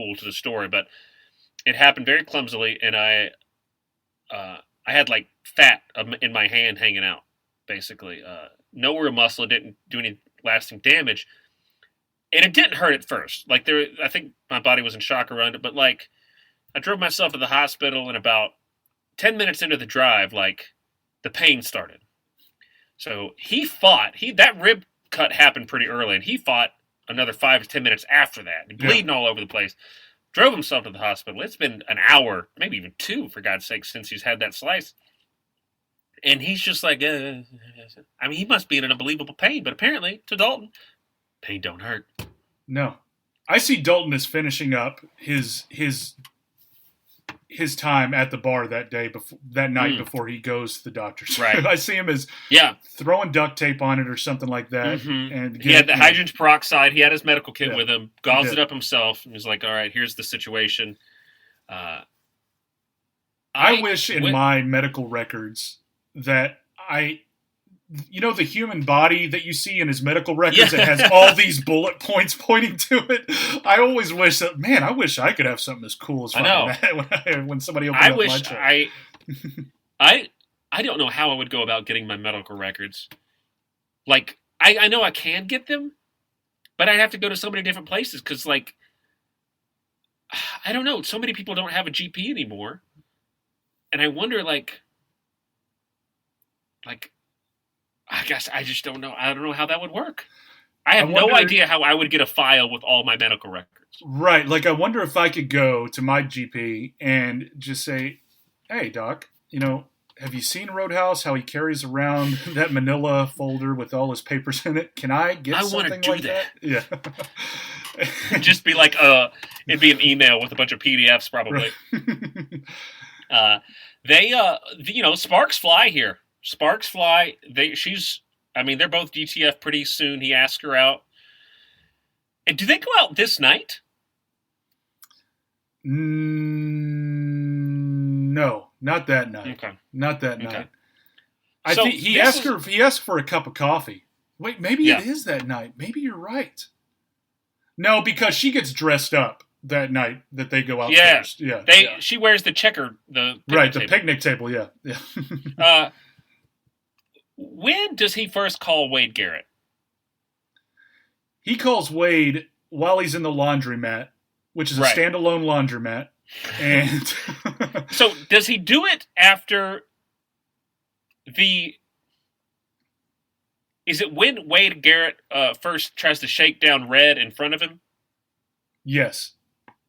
whole to the story, but it happened very clumsily, and I had like fat in my hand hanging out, basically. No real muscle. It didn't do any lasting damage, and it didn't hurt at first. Like I think my body was in shock around it, but like I drove myself to the hospital, and about 10 minutes into the drive, like the pain started. So he fought. That rib cut happened pretty early, and he fought another 5 to 10 minutes after that, bleeding all over the place. Drove himself to the hospital. It's been an hour, maybe even 2, for God's sake, since he's had that slice. And he's just like, I mean, he must be in an unbelievable pain. But apparently, to Dalton, pain don't hurt. No. I see Dalton as finishing up his time at the bar that night before he goes to the doctor's. Right. I see him as throwing duct tape on it or something like that. Mm-hmm. And he had the hydrogen peroxide. He had his medical kit with him. Gauze it up himself. And he's like, all right, here's the situation. I wish in my medical records that the human body that you see in his medical records that has all these bullet points pointing to it. I always wish that, man, I wish I could have something as cool as that when somebody opens up my check. I don't know how I would go about getting my medical records. Like, I know I can get them, but I'd have to go to so many different places because, like, I don't know. So many people don't have a GP anymore. And I wonder, like, I guess I just don't know. I don't know how that would work. I have no idea how I would get a file with all my medical records. Right. Like, I wonder if I could go to my GP and just say, hey, doc, have you seen Roadhouse, how he carries around that manila folder with all his papers in it? Can I get something like that? Yeah. It'd just be like, it'd be an email with a bunch of PDFs probably. Sparks fly here. Sparks fly. They're both DTF pretty soon. He asked her out. And do they go out this night? No, not that night. Okay. Not that night. I think he asked for a cup of coffee. Wait, maybe it is that night. Maybe you're right. No, because she gets dressed up that night that they go out first. Yeah. She wears the picnic table, yeah. When does he first call Wade Garrett? He calls Wade while he's in the laundromat, which is a standalone laundromat. And so does he do it after is it when Wade Garrett first tries to shake down Red in front of him? Yes.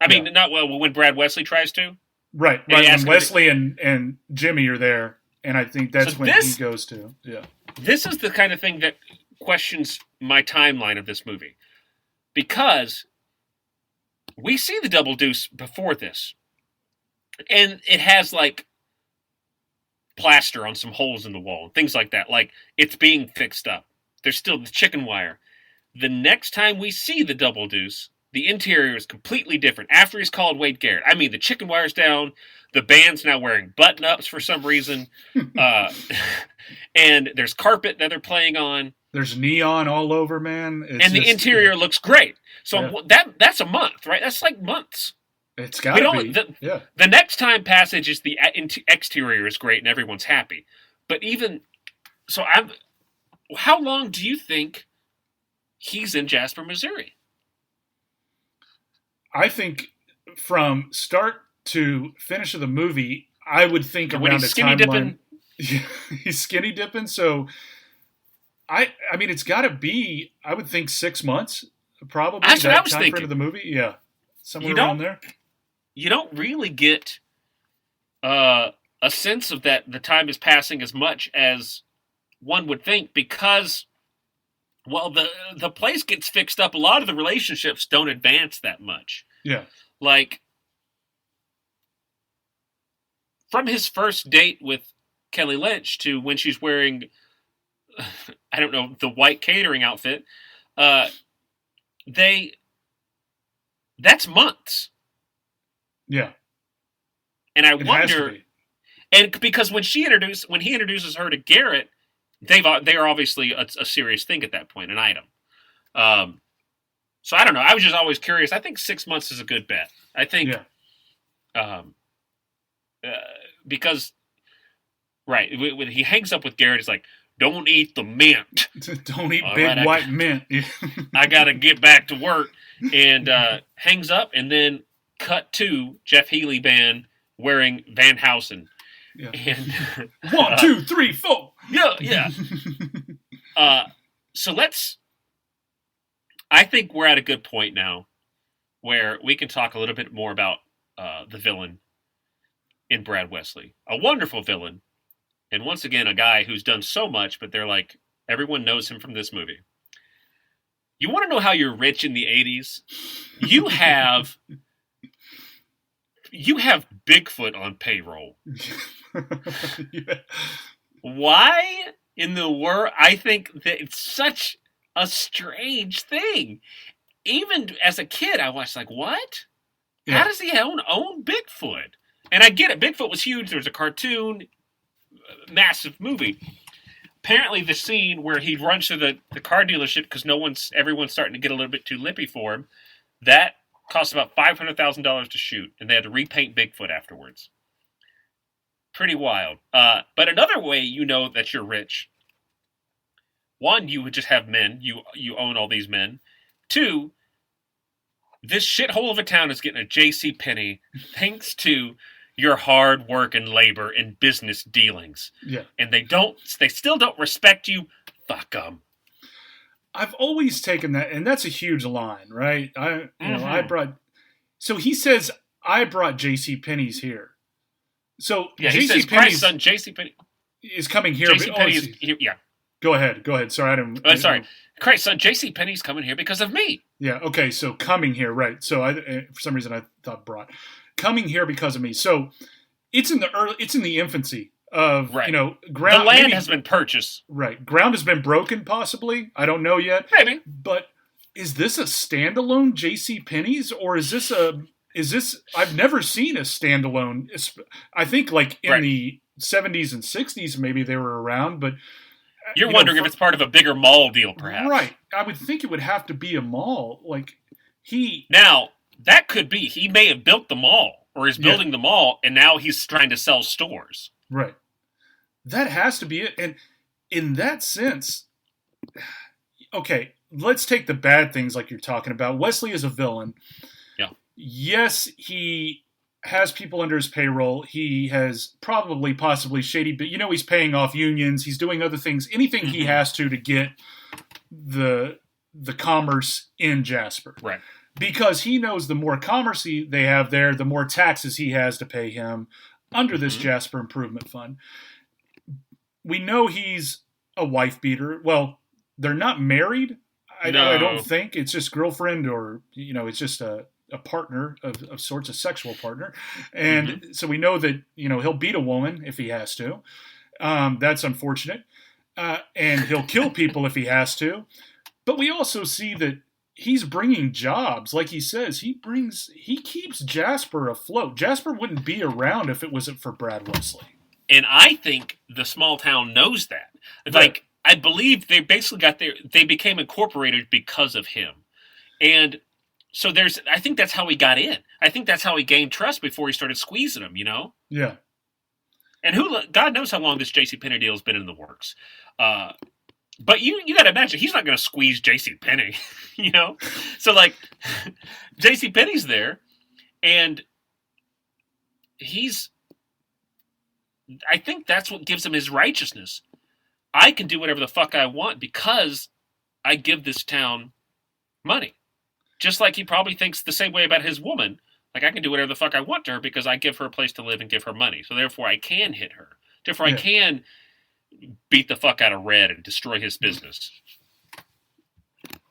I mean, when Brad Wesley tries to? Right. When Wesley and Jimmy are there. And I think that's when he goes to. Yeah. This is the kind of thing that questions my timeline of this movie. Because we see the double deuce before this. And it has, like, plaster on some holes in the wall and things like that. Like, it's being fixed up. There's still the chicken wire. The next time we see the double deuce, the interior is completely different. After he's called Wade Garrett. I mean, the chicken wire's down. The band's now wearing button-ups for some reason. And there's carpet that they're playing on. There's neon all over, man. The interior looks great. So that's a month, right? That's like months. It's got to be. The next time passage is the exterior is great and everyone's happy. But how long do you think he's in Jasper, Missouri? I think from start to finish of the movie, I would think around a timeline. Dipping. He's skinny dipping, so I mean, it's got to be. I would think 6 months, probably. That's what I was thinking. Frame of the movie, yeah, somewhere around there. You don't really get a sense of that. The time is passing as much as one would think because, well, the place gets fixed up. A lot of the relationships don't advance that much. Yeah, like. From his first date with Kelly Lynch to when she's wearing, I don't know, the white catering outfit, that's months. Yeah. And I wonder, and because when he introduces her to Garrett, they are obviously a serious thing at that point, an item. So I don't know. I was just always curious. I think 6 months is a good bet. I think Yeah. uh, because right when he hangs up with Garrett, it's like, don't eat the mint. Don't eat All big right, white mint. I gotta get back to work, and hangs up, and then cut to Jeff Healey band wearing Van Housen. Yeah. And 1, 2, 3, 4. Yeah. So I think we're at a good point now where we can talk a little bit more about the villain in Brad Wesley. A wonderful villain. And once again, a guy who's done so much, but they're like, everyone knows him from this movie. You want to know how you're rich in the 80s? You have Bigfoot on payroll. Yeah. Why in the world? I think that it's such a strange thing. Even as a kid, I was like, what? Yeah. How does he own Bigfoot? And I get it. Bigfoot was huge. There was a cartoon, massive movie. Apparently, the scene where he runs to the car dealership because everyone's starting to get a little bit too lippy for him, that cost about $500,000 to shoot, and they had to repaint Bigfoot afterwards. Pretty wild. But another way you know that you're rich, one, you would just have men. You own all these men. Two, this shithole of a town is getting a J.C. Penney thanks to your hard work and labor and business dealings. Yeah. And they still don't respect you. Fuck them. I've always taken that, and that's a huge line, right? So he says, I brought J.C. Penney's here. So yeah, he says Christ's son J.C. Penney is coming here. J.C. Penney is here. Yeah. Go ahead. Sorry, I didn't. Sorry, Christ's son J.C. Penney's coming here because of me. Yeah. Okay. So coming here, right? So for some reason I thought brought coming here because of me. So it's in the infancy of right. ground. The land has been purchased. Right. Ground has been broken, possibly. I don't know yet. Maybe. But is this a standalone J.C. Penney's, or is this I've never seen a standalone. I think like in the 70s and 60s, maybe they were around, but you're wondering if it's part of a bigger mall deal, perhaps. Right. I would think it would have to be a mall. Like Now, that could be. He may have built the mall or is building the mall, and now he's trying to sell stores. Right. That has to be it. And in that sense, okay, let's take the bad things like you're talking about. Wesley is a villain. Yeah. Yes, he has people under his payroll. He has possibly shady, but he's paying off unions. He's doing other things, anything he has to get the commerce in Jasper. Right. Because he knows the more commerce they have there, the more taxes he has to pay him under this Jasper Improvement Fund. We know he's a wife beater. Well, they're not married. I don't think. It's just girlfriend or, it's just a partner of sorts, a sexual partner. And so we know that, he'll beat a woman if he has to. That's unfortunate. And he'll kill people if he has to. But we also see that he's bringing jobs. Like he says, he keeps Jasper afloat. Jasper wouldn't be around if it wasn't for Brad Wesley. And I think the small town knows that. Right. Like, I believe they basically they became incorporated because of him. And so I think that's how he got in. I think that's how he gained trust before he started squeezing him, Yeah. And God knows how long this J.C. Penney deal has been in the works. But you got to imagine, he's not going to squeeze J.C. Penney, So, like, J.C. Penney's there, and I think that's what gives him his righteousness. I can do whatever the fuck I want because I give this town money. Just like he probably thinks the same way about his woman. Like, I can do whatever the fuck I want to her because I give her a place to live and give her money. So therefore I can hit her. Therefore I can beat the fuck out of Red and destroy his business.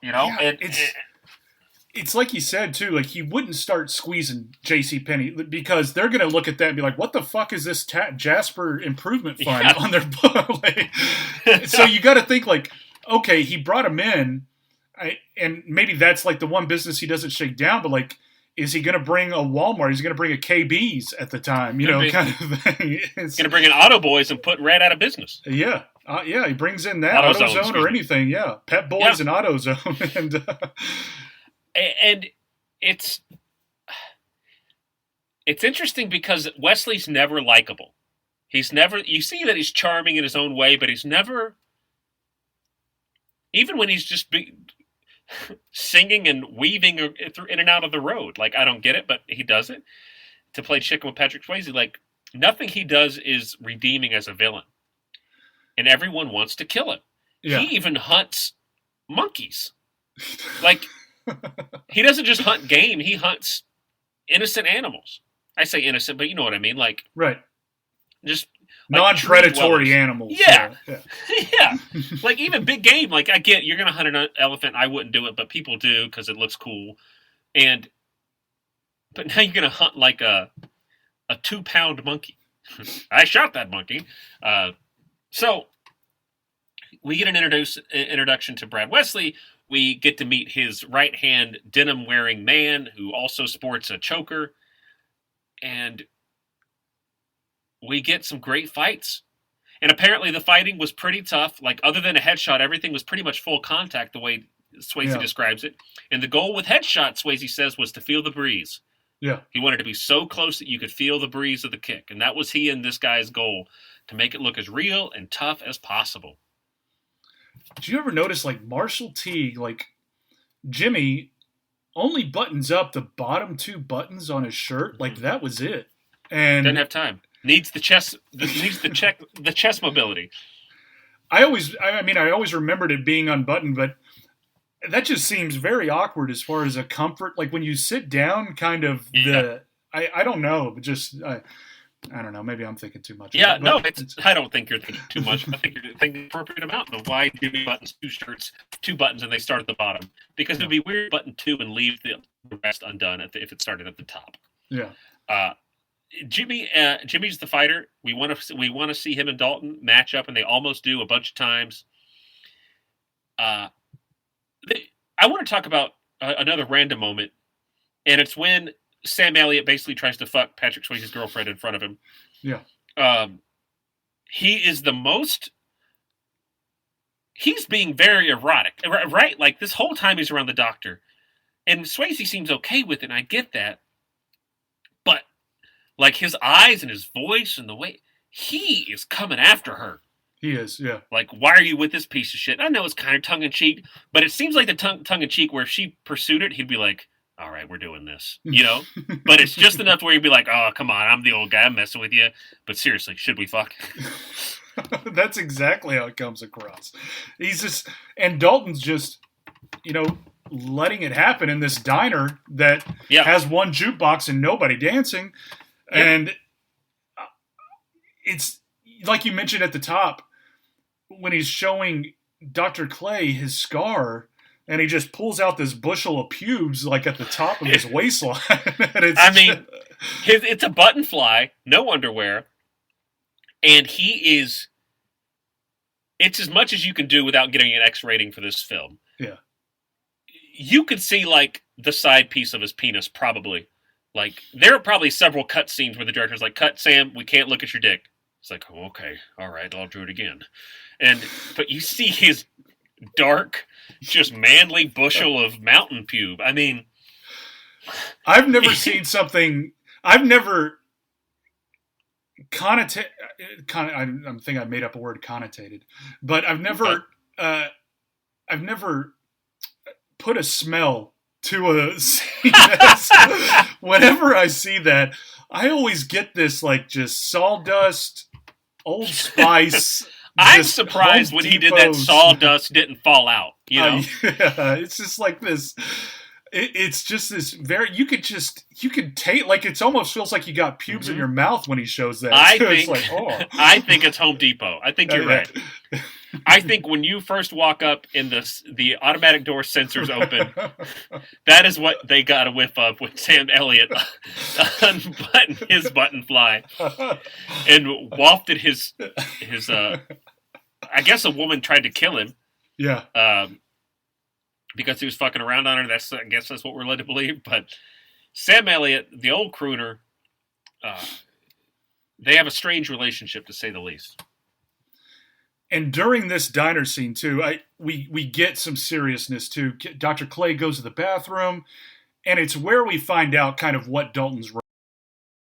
Yeah, it's like you said too, like he wouldn't start squeezing J.C. Penney because they're going to look at that and be like, what the fuck is this Jasper Improvement Fund on their book? So you got to think like, okay, he brought him in, and maybe that's like the one business he doesn't shake down, but like, is he going to bring a Walmart? Is he going to bring a KB's at the time? Kind of thing. He's going to bring in Auto Boys and put Red out of business. Yeah. He brings in that AutoZone or anything. Yeah. Pep Boys and AutoZone. And and it's It's interesting because Wesley's never likable. He's never. You see that he's charming in his own way, but he's never. Even when he's just singing and weaving in and out of the road, like I don't get it, but he does it to play chicken with Patrick Swayze. Like nothing he does is redeeming as a villain, and everyone wants to kill him. Yeah. He even hunts monkeys. Like he doesn't just hunt game; he hunts innocent animals. I say innocent, but you know what I mean. Like right, just like non-predatory animals. Yeah, yeah. Like even big game. Like I get you're gonna hunt an elephant. I wouldn't do it, but people do because it looks cool. But now you're gonna hunt like a 2-pound monkey. I shot that monkey. So we get an introduction to Brad Wesley. We get to meet his right-hand denim-wearing man who also sports a choker. And we get some great fights. And apparently the fighting was pretty tough. Like, other than a headshot, everything was pretty much full contact the way Swayze describes it. And the goal with headshot, Swayze says, was to feel the breeze. Yeah. He wanted to be so close that you could feel the breeze of the kick. And that was he and this guy's goal, to make it look as real and tough as possible. Did you ever notice, like, Marshall Teague, like, Jimmy only buttons up the bottom 2 buttons on his shirt? Like, that was it. And doesn't have time. Needs the chest mobility. I always remembered it being unbuttoned, but that just seems very awkward as far as a comfort. Like, when you sit down, kind of I don't know, but just... I don't know. Maybe I'm thinking too much. Yeah, no, I don't think you're thinking too much. I think you're thinking the appropriate amount of why Jimmy buttons 2 shirts, 2 buttons, and they start at the bottom. Because it would be weird to button 2 and leave the rest undone if it started at the top. Yeah. Jimmy's the fighter. We want to see him and Dalton match up, and they almost do a bunch of times. I want to talk about another random moment, and it's when Sam Elliott basically tries to fuck Patrick Swayze's girlfriend in front of him. Yeah. He is the most... He's being very erotic, right? Like, this whole time he's around the doctor. And Swayze seems okay with it, and I get that. But, like, his eyes and his voice and the way... He is coming after her. He is, yeah. Like, why are you with this piece of shit? I know it's kind of tongue-in-cheek, but it seems like the tongue-in-cheek where if she pursued it, he'd be like... All right, we're doing this, you know? But it's just enough where you'd be like, oh, come on, I'm the old guy, I'm messing with you. But seriously, should we fuck? That's exactly how it comes across. He's just, and Dalton's just, letting it happen in this diner that has one jukebox and nobody dancing. Yeah. And it's, like you mentioned at the top, when he's showing Dr. Clay his scar, and he just pulls out this bushel of pubes, like, at the top of his waistline. It's a button fly, no underwear, and he is... It's as much as you can do without getting an X rating for this film. Yeah. You could see, like, the side piece of his penis, probably. Like, there are probably several cut scenes where the director's like, cut, Sam, we can't look at your dick. It's like, oh, okay, all right, I'll do it again. But you see his dark... just manly bushel of mountain pube. I mean... I've never seen something... I've never... I think I made up a word, connotated. But I've never... I've never put a smell to a scene. Whenever I see that, I always get this, like, just sawdust, Old Spice... I'm surprised when he did that sawdust didn't fall out, you know? Yeah, it's just like this. It's just this very... You could taste... Like, it almost feels like you got pubes in your mouth when he shows that. I think it's Home Depot. I think you're right. I think when you first walk up and the automatic door sensors open, that is what they got a whiff of when Sam Elliott unbuttoned his button fly and wafted his I guess a woman tried to kill him. Yeah. Because he was fucking around on her. I guess that's what we're led to believe. But Sam Elliott, the old crooner, they have a strange relationship, to say the least. And during this diner scene, too, we get some seriousness, too. Dr. Clay goes to the bathroom, and it's where we find out kind of what Dalton's